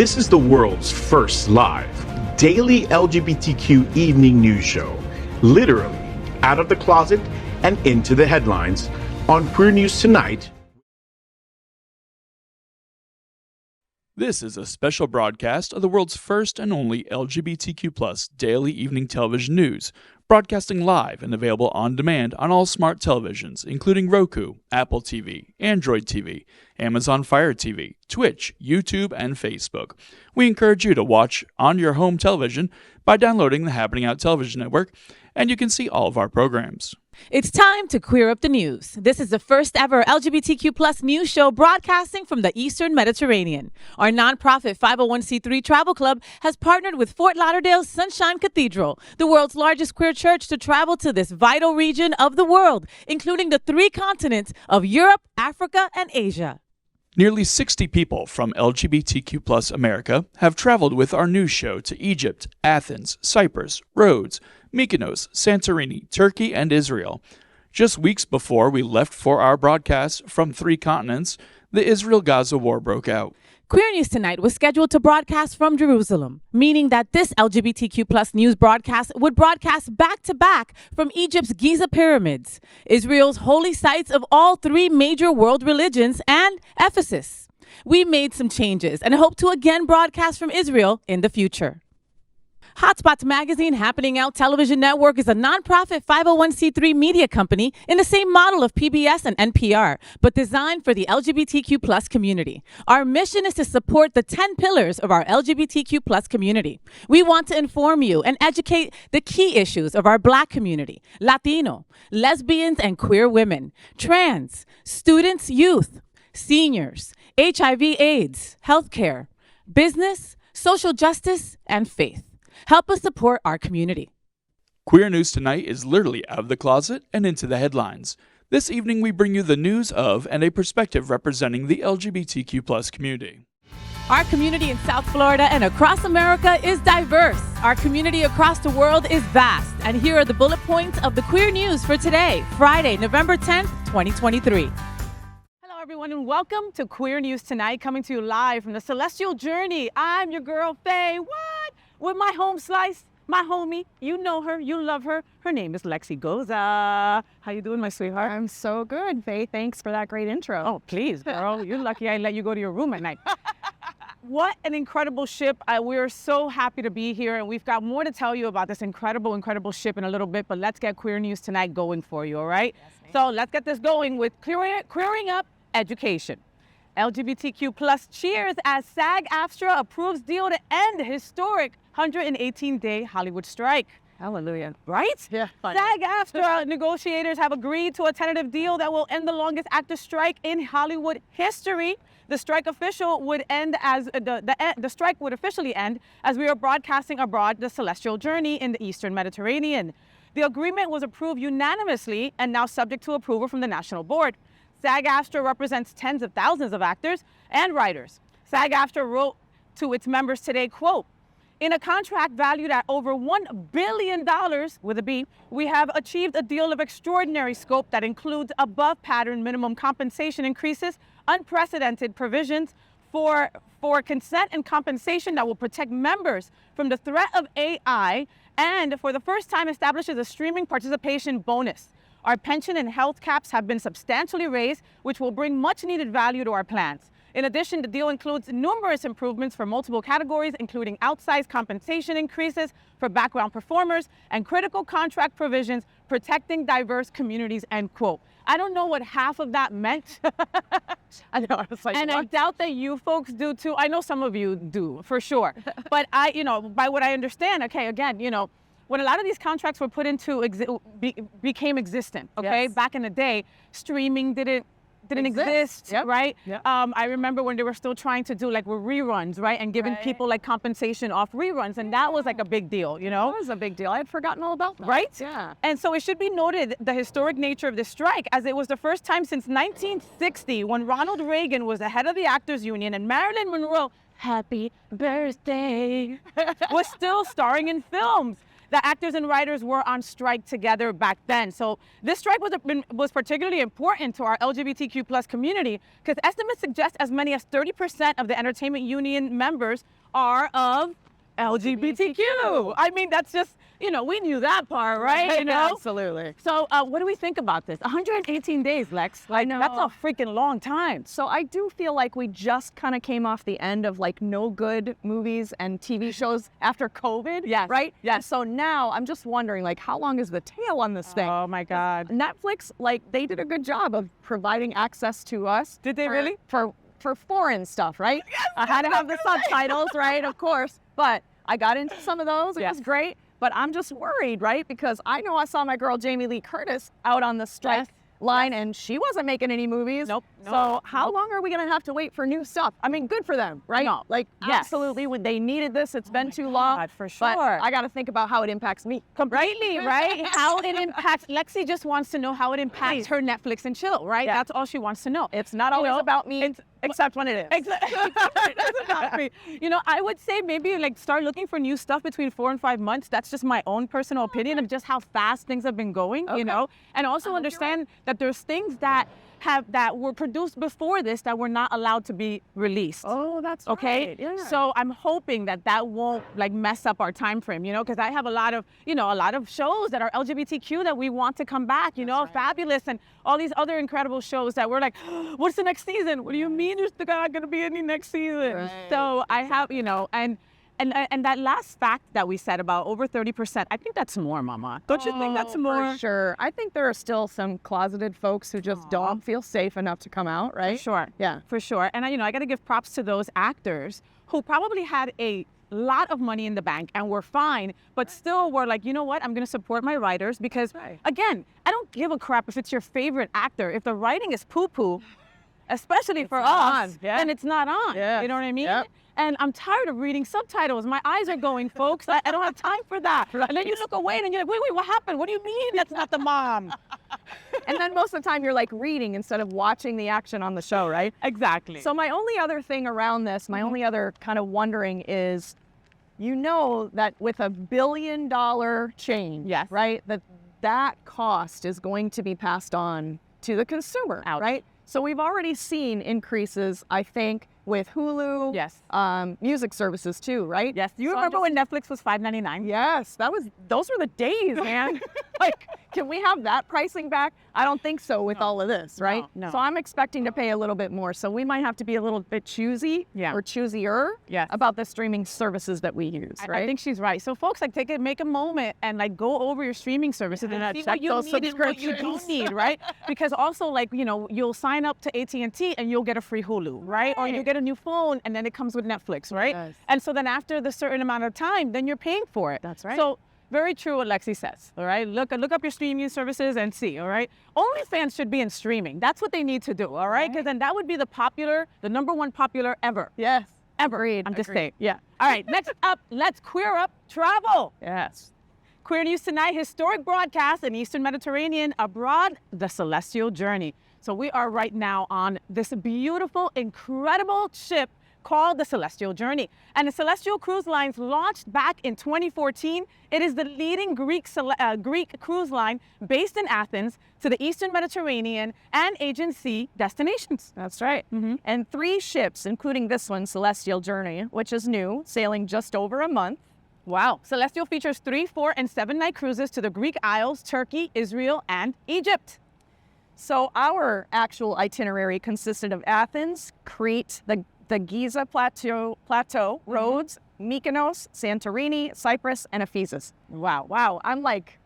This is the world's first live, daily LGBTQ evening news show, literally out of the closet and into the headlines on Queer News Tonight. This is a special broadcast of the world's first and only LGBTQ+ daily evening television news, broadcasting live and available on demand on all smart televisions, including Roku, Apple TV, Android TV, Amazon Fire TV, Twitch, YouTube, and Facebook. We encourage you to watch on your home television by downloading the Happening Out Television Network, and you can see all of our programs. It's time to queer up the news. This is the first ever LGBTQ+ news show broadcasting from the Eastern Mediterranean. Our nonprofit 501c3 travel club has partnered with Fort Lauderdale's Sunshine Cathedral, the world's largest queer church, to travel to this vital region of the world, including the 3 continents of Europe, Africa, and Asia. Nearly 60 people from LGBTQ+ America have traveled with our news show to Egypt, Athens, Cyprus, Rhodes, Mykonos, Santorini, Turkey, and Israel. Just weeks before we left for our broadcast from 3 continents, the Israel-Gaza war broke out. Queer News Tonight was scheduled to broadcast from Jerusalem, meaning that this LGBTQ+ news broadcast would broadcast back-to-back from Egypt's Giza pyramids, Israel's holy sites of all 3 major world religions, and Ephesus. We made some changes and hope to again broadcast from Israel in the future. Hotspots Magazine Happening Out Television Network is a nonprofit 501c3 media company in the same model of PBS and NPR, but designed for the LGBTQ+ community. Our mission is to support the 10 pillars of our LGBTQ+ community. We want to inform you and educate the key issues of our Black community, Latino, lesbians and queer women, trans, students, youth, seniors, HIV/AIDS, healthcare, business, social justice, and faith. Help us support our community. Queer News Tonight is literally out of the closet and into the headlines. This evening we bring you the news of and a perspective representing the LGBTQ+ community. Our community in South Florida and across America is diverse. Our community across the world is vast. And here are the bullet points of the queer news for today, Friday, November 10th, 2023. Hello, everyone, and welcome to Queer News Tonight, coming to you live from the Celestyal Journey. I'm your girl, Faye. What? With my home slice, my homie. You know her, you love her. Her name is Lexi Goza. How you doing, my sweetheart? I'm so good, Faye. Thanks for that great intro. Oh, please, girl. You're lucky I let you go to your room at night. What an incredible ship. We're so happy to be here, and we've got more to tell you about this incredible ship in a little bit, but let's get Queer News Tonight going for you, all right? Yes, so let's get this going with queering up education. LGBTQ+ cheers as SAG-AFTRA approves deal to end historic 118-day Hollywood strike. Hallelujah. Right? Yeah. SAG-AFTRA negotiators have agreed to a tentative deal that will end the longest actor strike in Hollywood history. The strike would officially end as we are broadcasting abroad the Celestyal Journey in the Eastern Mediterranean. The agreement was approved unanimously and now subject to approval from the National Board. SAG-AFTRA represents tens of thousands of actors and writers. SAG-AFTRA wrote to its members today, quote, "In a contract valued at over $1 billion, with a B, we have achieved a deal of extraordinary scope that includes above pattern minimum compensation increases, unprecedented provisions for consent and compensation that will protect members from the threat of AI, and for the first time establishes a streaming participation bonus. Our pension and health caps have been substantially raised, which will bring much needed value to our plans. In addition, the deal includes numerous improvements for multiple categories, including outsized compensation increases for background performers and critical contract provisions protecting diverse communities," end quote. I don't know what half of that meant. I know, I was like, and what? I doubt that you folks do too. I know some of you do, for sure. But by what I understand, okay, again, when a lot of these contracts were put into became existent, okay? Yes. Back in the day, streaming didn't exist, Yep. right? Yep. I remember when they were still trying to do reruns, right? And giving people compensation off reruns, and that was a big deal, That was a big deal. I had forgotten all about that. Right? Yeah. And so it should be noted the historic nature of this strike, as it was the first time since 1960 when Ronald Reagan was the head of the Actors Union and Marilyn Monroe, happy birthday, was still starring in films. the actors and writers were on strike together back then. So this strike was particularly important to our LGBTQ plus community because estimates suggest as many as 30% of the entertainment union members are of LGBTQ. I mean, that's just, we knew that part, right? Absolutely. So what do we think about this? 118 days, Lex. Like, that's a freaking long time. So I do feel like we just kind of came off the end of like no good movies and TV shows after COVID. Yes. Right? Yes. And so now I'm just wondering, like, how long is the tail on this thing? Oh, my God. Netflix, like, they did a good job of providing access to us. Did they really? For foreign stuff, right? Yes, I had to have the subtitles, right? Of course. But I got into some of those. It was great. But I'm just worried, right? Because I know I saw my girl Jamie Lee Curtis out on the strike line, and she wasn't making any movies. Nope. So how long are we going to have to wait for new stuff? I mean, good for them, right? No. Like, absolutely. When they needed this, it's been too long. For sure. But I got to think about how it impacts me. Completely, right? How it impacts. Lexi just wants to know how it impacts her Netflix and chill, right? Yeah. That's all she wants to know. It's not always about me, except when it is. Exactly. It's about me. I would say maybe like start looking for new stuff between 4 and 5 months. That's just my own personal opinion of just how fast things have been going, and also understand that there's things that were produced before this that were not allowed to be released. Oh, that's okay. Right. Yeah. So I'm hoping that won't like mess up our time frame, because I have a lot of shows that are LGBTQ that we want to come back, Fabulous and all these other incredible shows that we're like, what's the next season? What do you mean there's not going to be any next season? Right. So I have, and that last fact that we said about over 30%, I think that's more, Mama. Don't you think that's more? For sure. I think there are still some closeted folks who just don't feel safe enough to come out, right? For sure. Yeah. For sure. And I got to give props to those actors who probably had a lot of money in the bank and were fine, but still were like, you know what? I'm going to support my writers because, again, I don't give a crap if it's your favorite actor. If the writing is poo-poo, especially for us, then it's not on. Yeah. You know what I mean? Yep. And I'm tired of reading subtitles. My eyes are going, folks. I don't have time for that. Right. And then you look away and you're like, wait, what happened? What do you mean that's not the mom? And then most of the time you're like reading instead of watching the action on the show, right? Exactly. So my only other thing around this, my only other kind of wondering is, that with $1 billion change, right, that cost is going to be passed on to the consumer, right? So we've already seen increases, I think, with Hulu, music services too, right? Yes. Do you remember when Netflix was $5.99? Yes, those were the days, man. Like, can we have that pricing back? I don't think so with all of this, right? No. So I'm expecting to pay a little bit more. So we might have to be a little bit choosy or choosier about the streaming services that we use, right? I think she's right. So folks, like make a moment and like go over your streaming services and see what you need and what you don't need, right? Because also like, you'll sign up to AT&T and you'll get a free Hulu, right? Or you get a new phone and then it comes with Netflix, right? Yes. And so then after the certain amount of time, then you're paying for it. That's right. So very true what Lexi says, all right? Look up your streaming services and see, all right? OnlyFans should be in streaming. That's what they need to do, all right? Because then that would be the number one popular ever. Yes. Ever. Agreed. I'm just saying. Yeah. All right, next up, let's queer up travel. Yes. Queer News Tonight, historic broadcast in Eastern Mediterranean, abroad, the Celestyal Journey. So we are right now on this beautiful, incredible ship called the Celestyal Journey. And the Celestyal Cruise Lines launched back in 2014. It is the leading Greek cruise line based in Athens to the Eastern Mediterranean and Aegean Sea destinations. That's right. Mm-hmm. And 3 ships, including this one, Celestyal Journey, which is new, sailing just over a month. Wow. Celestyal features 3, 4, and 7-night cruises to the Greek Isles, Turkey, Israel, and Egypt. So our actual itinerary consisted of Athens, Crete, the Giza Plateau, Rhodes, Mykonos, Santorini, Cyprus, and Ephesus. Wow. I'm like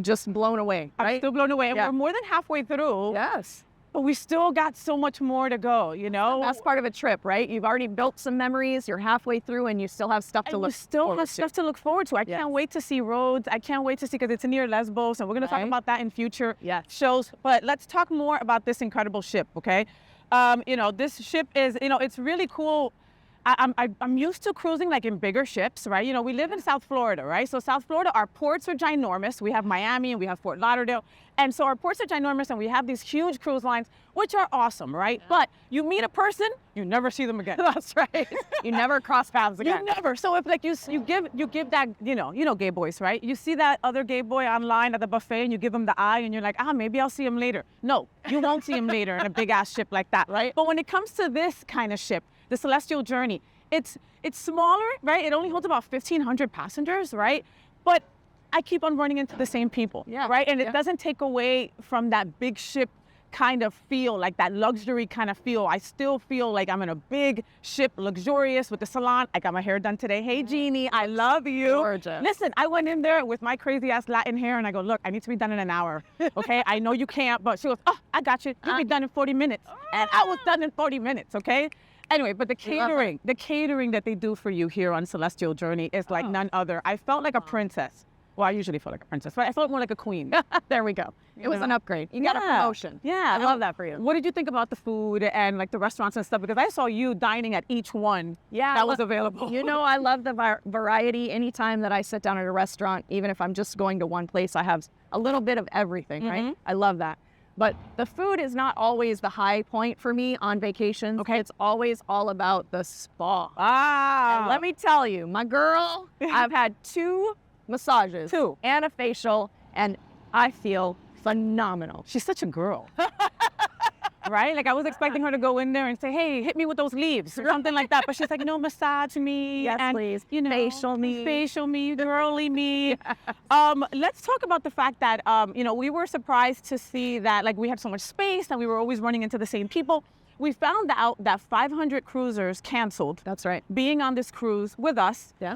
just blown away, right? I'm still blown away. Yeah. We're more than halfway through. Yes. But we still got so much more to go, That's part of a trip, right? You've already built some memories. You're halfway through and you still have stuff to look forward to. Stuff to look forward to. I can't wait to see Rhodes. I can't wait to see, because it's near Lesbos, and we're going to talk about that in future shows. But let's talk more about this incredible ship, okay? This ship is, it's really cool. I'm used to cruising like in bigger ships, right? You know, we live in South Florida, right? So South Florida, our ports are ginormous. We have Miami and we have Fort Lauderdale. And so our ports are ginormous and we have these huge cruise lines, which are awesome, right? Yeah. But you meet a person, you never see them again. That's right. You never cross paths again. You never. So if like you give that, you know gay boys, right? You see that other gay boy online at the buffet and you give him the eye and you're like, maybe I'll see him later. No, you won't see him later in a big ass ship like that, right? But when it comes to this kind of ship, the Celestyal Journey, it's smaller, right? It only holds about 1,500 passengers, right? But I keep on running into the same people, right? And it doesn't take away from that big ship kind of feel, like that luxury kind of feel. I still feel like I'm in a big ship, luxurious with the salon. I got my hair done today. Hey, Jeannie, I love you. Gorgeous. Listen, I went in there with my crazy ass Latin hair and I go, look, I need to be done in an hour. Okay, I know you can't, but she goes, I got you. You'll be done in 40 minutes. And I was done in 40 minutes, okay? Anyway, but the catering that they do for you here on Celestyal Journey is like none other. I felt like a princess. Well, I usually feel like a princess, but I felt more like a queen. There we go. It was an upgrade. You got a promotion. Yeah. I love that for you. What did you think about the food and like the restaurants and stuff? Because I saw you dining at each one that was available. You know, I love the variety. Anytime that I sit down at a restaurant, even if I'm just going to one place, I have a little bit of everything, right? I love that. But the food is not always the high point for me on vacations. Okay. It's always all about the spa. And let me tell you, my girl, I've had 2 massages and a facial, and I feel phenomenal. She's such a girl. Right? Like I was expecting her to go in there and say, hey, hit me with those leaves or something like that. But she's like, no, massage me. Yes, and, please. You know, facial me, girly me. Let's talk about the fact that, you know, we were surprised to see that like we had so much space and we were always running into the same people. We found out that 500 cruisers canceled. That's right. Being on this cruise with us. Yeah.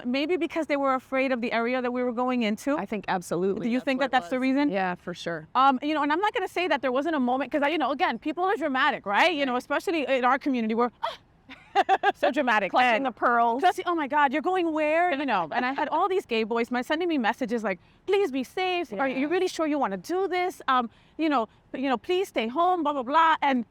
Maybe because they were afraid of the area that we were going into. I think absolutely. Do you think that that's the reason? Yeah, for sure. You know, and I'm not going to say that there wasn't a moment because, you know, again, people are dramatic, right? You know, especially in our community, we're so dramatic. Clutching the pearls. Oh my God, you're going where? You know, and I had all these gay boys sending me messages like, please be safe. Are you really sure you want to do this? You know, please stay home, blah, blah, blah. And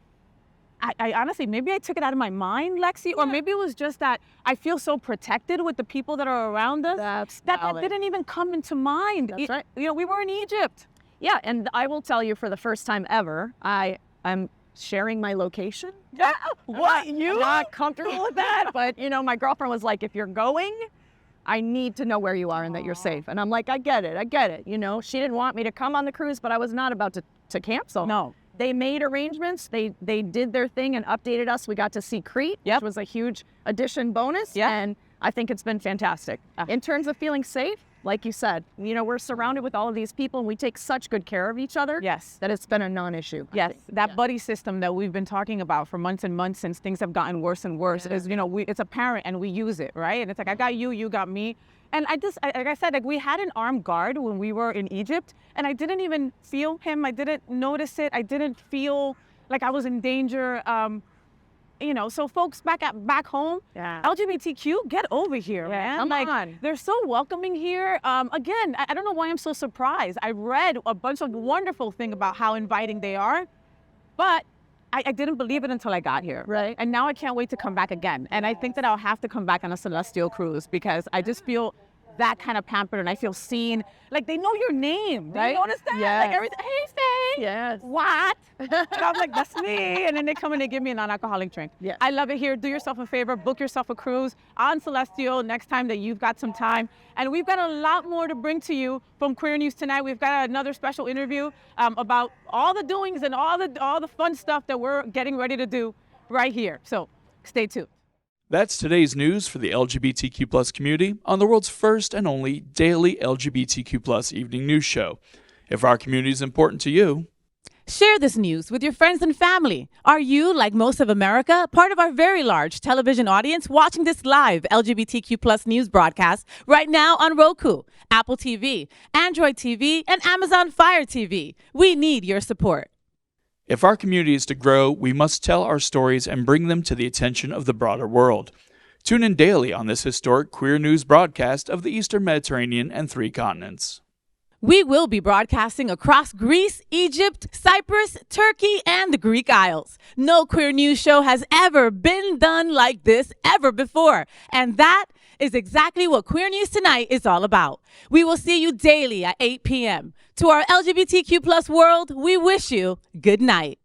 I honestly, maybe I took it out of my mind, Lexi, or maybe it was just that I feel so protected with the people that are around us that didn't even come into mind. That's right. You know, we were in Egypt. Yeah, and I will tell you for the first time ever, I'm sharing my location. Yeah, what? I'm not comfortable with that, but you know, my girlfriend was like, if you're going, I need to know where you are and that you're safe. And I'm like, I get it. You know, she didn't want me to come on the cruise, but I was not about to cancel. No. They made arrangements. They did their thing and updated us. We got to see Crete, which was a huge addition bonus. Yeah. And I think it's been fantastic. In terms of feeling safe, like you said, you know, we're surrounded with all of these people and we take such good care of each other. Yes. That it's been a non-issue. Yes. That buddy system that we've been talking about for months and months since things have gotten worse and worse is, you know, it's apparent and we use it, right? And it's like, I got you, you got me. And like I said, like we had an armed guard when we were in Egypt and I didn't even feel him. I didn't notice it. I didn't feel like I was in danger. You know, so folks back home, LGBTQ, get over here, man. Come on. They're so welcoming here. Again, I don't know why I'm so surprised. I read a bunch of wonderful things about how inviting they are, but I didn't believe it until I got here. Right. And now I can't wait to come back again. And I think that I'll have to come back on a Celestyal cruise because I just feel that kind of pampered and I feel seen. Like they know your name. Right? You notice that? Yes. Like everything, hey, Faye. Yes. What? And I'm like, that's me. And then they come and they give me a non-alcoholic drink. Yeah. I love it here. Do yourself a favor. Book yourself a cruise on Celestyal next time that you've got some time. And we've got a lot more to bring to you from Queer News Tonight. We've got another special interview about all the doings and all the fun stuff that we're getting ready to do right here. So stay tuned. That's today's news for the LGBTQ+ community on the world's first and only daily LGBTQ+ evening news show. If our community is important to you, share this news with your friends and family. Are you, like most of America, part of our very large television audience watching this live LGBTQ+ news broadcast right now on Roku, Apple TV, Android TV, and Amazon Fire TV? We need your support. if our community is to grow, we must tell our stories and bring them to the attention of the broader world. Tune in daily on this historic queer news broadcast of the Eastern Mediterranean and 3 continents. We will be broadcasting across Greece, Egypt, Cyprus, Turkey, and the Greek Isles. No queer news show has ever been done like this ever before. And that is exactly what Queer News Tonight is all about. We will see you daily at 8 p.m. To our LGBTQ+ world, we wish you good night.